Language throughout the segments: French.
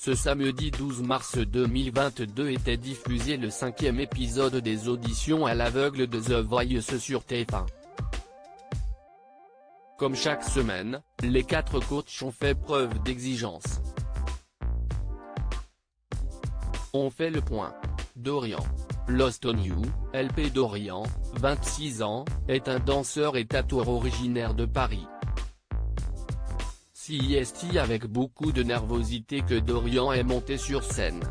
Ce samedi 12 mars 2022 était diffusé le 5e épisode des auditions à l'aveugle de The Voice sur TF1. Comme chaque semaine, les 4 coachs ont fait preuve d'exigence. On fait le point. Dorian. Lost on You, LP Dorian, 26 ans, est un danseur et tatoueur originaire de Paris. C'est avec beaucoup de nervosité que Dorian est monté sur scène.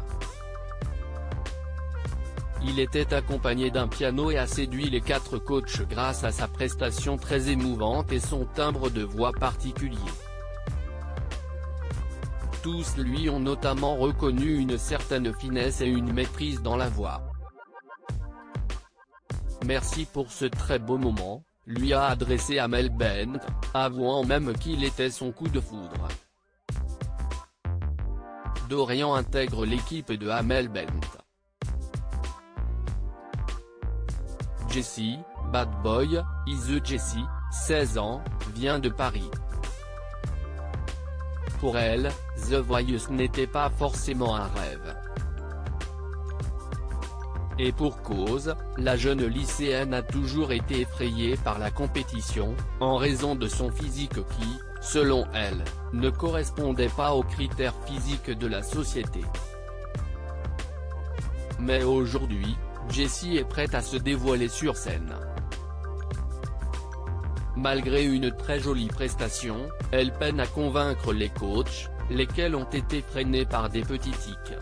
Il était accompagné d'un piano et a séduit les 4 coachs grâce à sa prestation très émouvante et son timbre de voix particulier. Tous lui ont notamment reconnu une certaine finesse et une maîtrise dans la voix. Merci pour ce très beau moment, lui a adressé Amel Bent, avouant même qu'il était son coup de foudre. Dorian intègre l'équipe de Amel Bent. Jessie, Bad Boy, is Jessie, 16 ans, vient de Paris. Pour elle, The Voice n'était pas forcément un rêve. Et pour cause, la jeune lycéenne a toujours été effrayée par la compétition, en raison de son physique qui, selon elle, ne correspondait pas aux critères physiques de la société. Mais aujourd'hui, Jessie est prête à se dévoiler sur scène. Malgré une très jolie prestation, elle peine à convaincre les coachs, lesquels ont été freinés par des petits tics.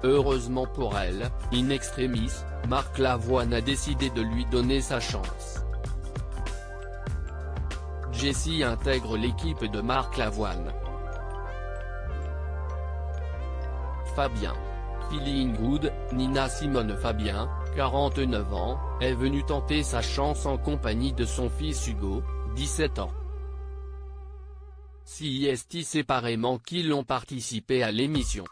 Heureusement pour elle, in extremis, Marc Lavoine a décidé de lui donner sa chance. Jessie intègre l'équipe de Marc Lavoine. Fabien. Feeling Good, Nina Simone. Fabien, 49 ans, est venu tenter sa chance en compagnie de son fils Hugo, 17 ans. C'est séparément qu'ils ont participé à l'émission.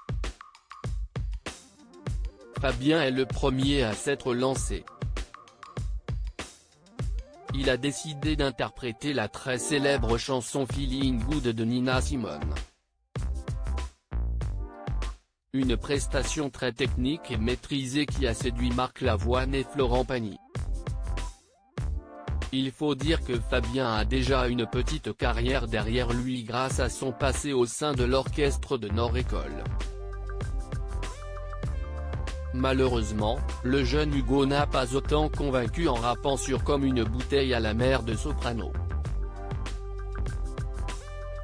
Fabien est le premier à s'être lancé. Il a décidé d'interpréter la très célèbre chanson Feeling Good de Nina Simone. Une prestation très technique et maîtrisée qui a séduit Marc Lavoine et Florent Pagny. Il faut dire que Fabien a déjà une petite carrière derrière lui grâce à son passé au sein de l'orchestre de Nord École. Malheureusement, le jeune Hugo n'a pas autant convaincu en rappant sur Comme une bouteille à la mer de Soprano.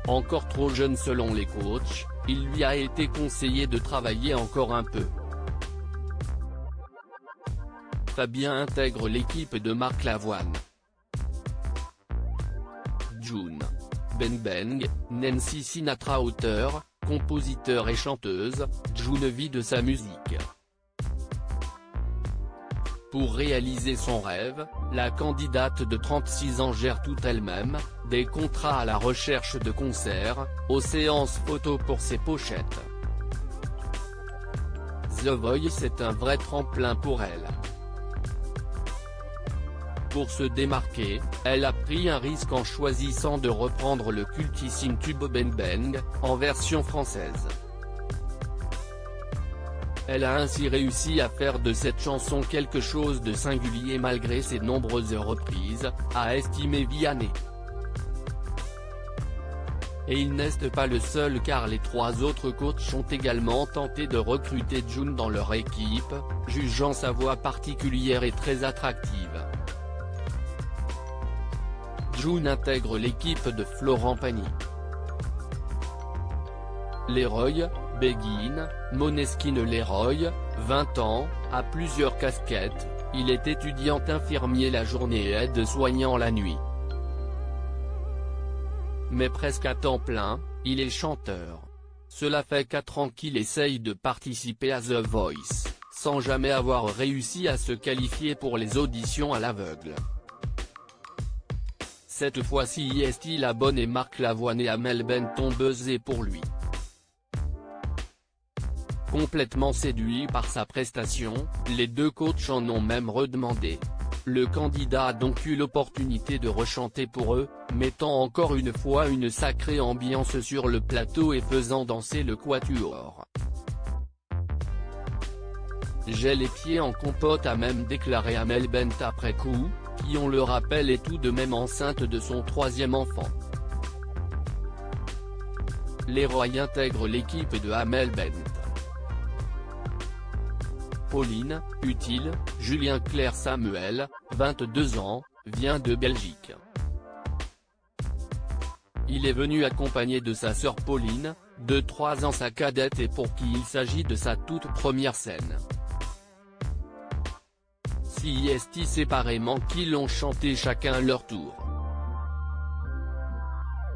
Encore trop jeune selon les coachs, il lui a été conseillé de travailler encore un peu. Fabien intègre l'équipe de Marc Lavoine. June. Ben Beng, Nancy Sinatra. Auteur, compositeur et chanteuse, June vit de sa musique. Pour réaliser son rêve, la candidate de 36 ans gère tout elle-même, des contrats à la recherche de concerts, aux séances photos pour ses pochettes. The Voice est un vrai tremplin pour elle. Pour se démarquer, elle a pris un risque en choisissant de reprendre le cultissime tube Ben Beng, en version française. Elle a ainsi réussi à faire de cette chanson quelque chose de singulier malgré ses nombreuses reprises, a estimé Vianney. Et il n'est pas le seul car les 3 autres coachs ont également tenté de recruter June dans leur équipe, jugeant sa voix particulière et très attractive. June intègre l'équipe de Florent Pagny. Leroy, Begin, Måneskin. Leroy, 20 ans, a plusieurs casquettes, il est étudiant infirmier la journée et aide-soignant la nuit. Mais presque à temps plein, il est chanteur. Cela fait 4 ans qu'il essaye de participer à The Voice, sans jamais avoir réussi à se qualifier pour les auditions à l'aveugle. Cette fois-ci la bonne et Marc Lavoine et Amel Bent ont buzzé pour lui. Complètement séduits par sa prestation, les 2 coachs en ont même redemandé. Le candidat a donc eu l'opportunité de rechanter pour eux, mettant encore une fois une sacrée ambiance sur le plateau et faisant danser le quatuor. J'ai les pieds en compote, a même déclaré Amel Bent après coup, qui on le rappelle est tout de même enceinte de son troisième enfant. L'héroïne intègre l'équipe de Amel Bent. Pauline, utile, Julien Clerc Samuel, 22 ans, vient de Belgique. Il est venu accompagné de sa sœur Pauline, de 3 ans sa cadette et pour qui il s'agit de sa toute première scène. CIST séparément qu'ils ont chanté chacun leur tour.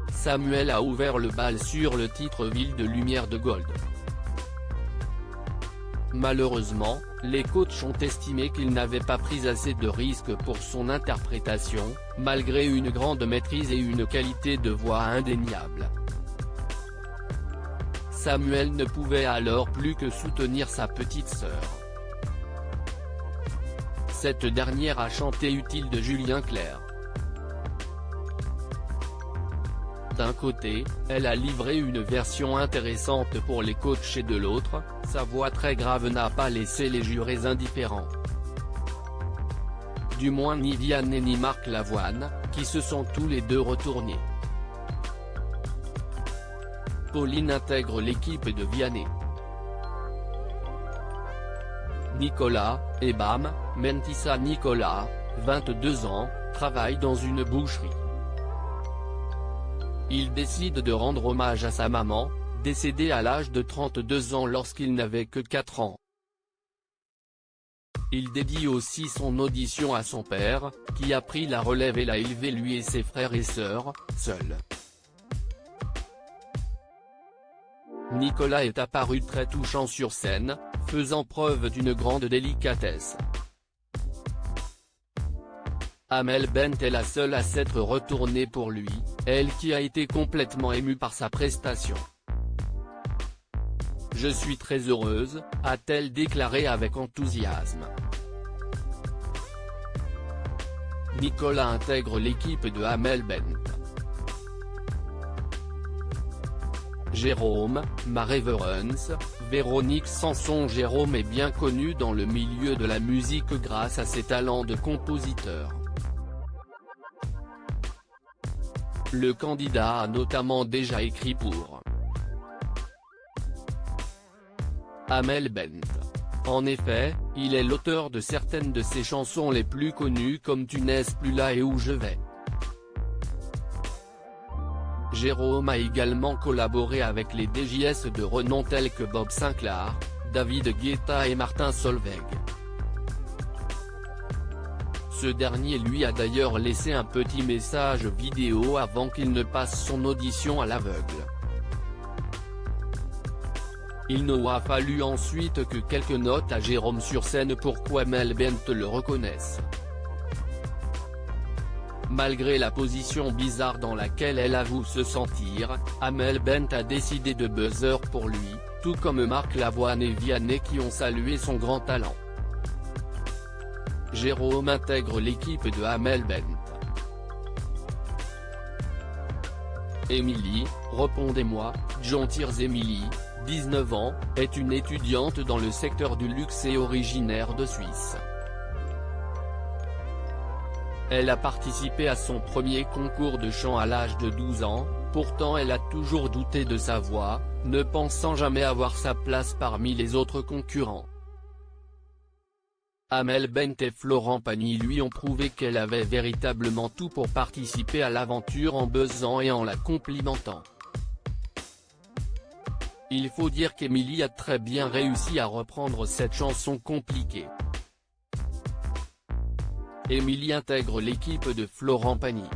Samuel a ouvert le bal sur le titre Ville de lumière de Gold. Malheureusement, les coachs ont estimé qu'il n'avait pas pris assez de risques pour son interprétation, malgré une grande maîtrise et une qualité de voix indéniable. Samuel ne pouvait alors plus que soutenir sa petite sœur. Cette dernière a chanté Utile de Julien Clerc. D'un côté, elle a livré une version intéressante pour les coachs et de l'autre, sa voix très grave n'a pas laissé les jurés indifférents. Du moins ni Vianney ni Marc Lavoine, qui se sont tous les deux retournés. Pauline intègre l'équipe de Vianney. Nicolas, et bam, Mentissa Nicolas, 22 ans, travaille dans une boucherie. Il décide de rendre hommage à sa maman, décédée à l'âge de 32 ans lorsqu'il n'avait que 4 ans. Il dédie aussi son audition à son père, qui a pris la relève et l'a élevé lui et ses frères et sœurs, seuls. Nicolas est apparu très touchant sur scène, faisant preuve d'une grande délicatesse. Amel Bent est la seule à s'être retournée pour lui, elle qui a été complètement émue par sa prestation. « Je suis très heureuse », a-t-elle déclaré avec enthousiasme. Nicolas intègre l'équipe de Amel Bent. Jérôme, ma révérence, Véronique Sanson. Jérôme est bien connu dans le milieu de la musique grâce à ses talents de compositeur. Le candidat a notamment déjà écrit pour Amel Bent. En effet, il est l'auteur de certaines de ses chansons les plus connues comme Tu n'es plus là et Où je vais. Jérôme a également collaboré avec les DJs de renom tels que Bob Sinclair, David Guetta et Martin Solveig. Ce dernier lui a d'ailleurs laissé un petit message vidéo avant qu'il ne passe son audition à l'aveugle. Il n'aura fallu ensuite que quelques notes à Jérôme sur scène pour qu'Amel Bent le reconnaisse. Malgré la position bizarre dans laquelle elle avoue se sentir, Amel Bent a décidé de buzzer pour lui, tout comme Marc Lavoine et Vianney qui ont salué son grand talent. Jérôme intègre l'équipe de Amel Bent. Émilie, répondez-moi, John Tears. Émilie, 19 ans, est une étudiante dans le secteur du luxe et originaire de Suisse. Elle a participé à son premier concours de chant à l'âge de 12 ans, pourtant elle a toujours douté de sa voix, ne pensant jamais avoir sa place parmi les autres concurrents. Amel Bent et Florent Pagny lui ont prouvé qu'elle avait véritablement tout pour participer à l'aventure en buzzant et en la complimentant. Il faut dire qu'Émilie a très bien réussi à reprendre cette chanson compliquée. Émilie intègre l'équipe de Florent Pagny.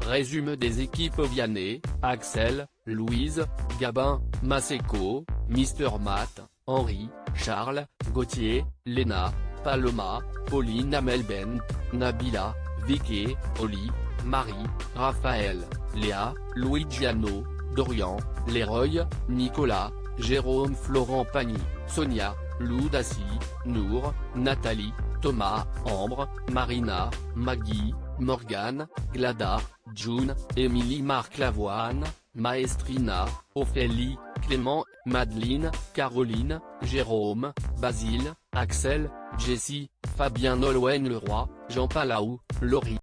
Résumé des équipes: Vianney, Axel, Louise, Gabin, Maseko, Mr Matt, Henri, Charles, Gauthier, Léna, Paloma, Pauline. Amel Bent, Nabila, Vicky, Oli, Marie, Raphaël, Léa, Luigiano, Dorian, Leroy, Nicolas, Jérôme. Florent Pagny, Sonia, Lou Dassi, Nour, Nathalie, Thomas, Ambre, Marina, Maggie, Morgane, Glada, June, Émilie Marc Lavoine, Maestrina, Ophélie, Clément, Madeleine, Caroline, Jérôme, Basile, Axel, Jessie, Fabien Nolwenn Leroy, Jean Palau, Laurie.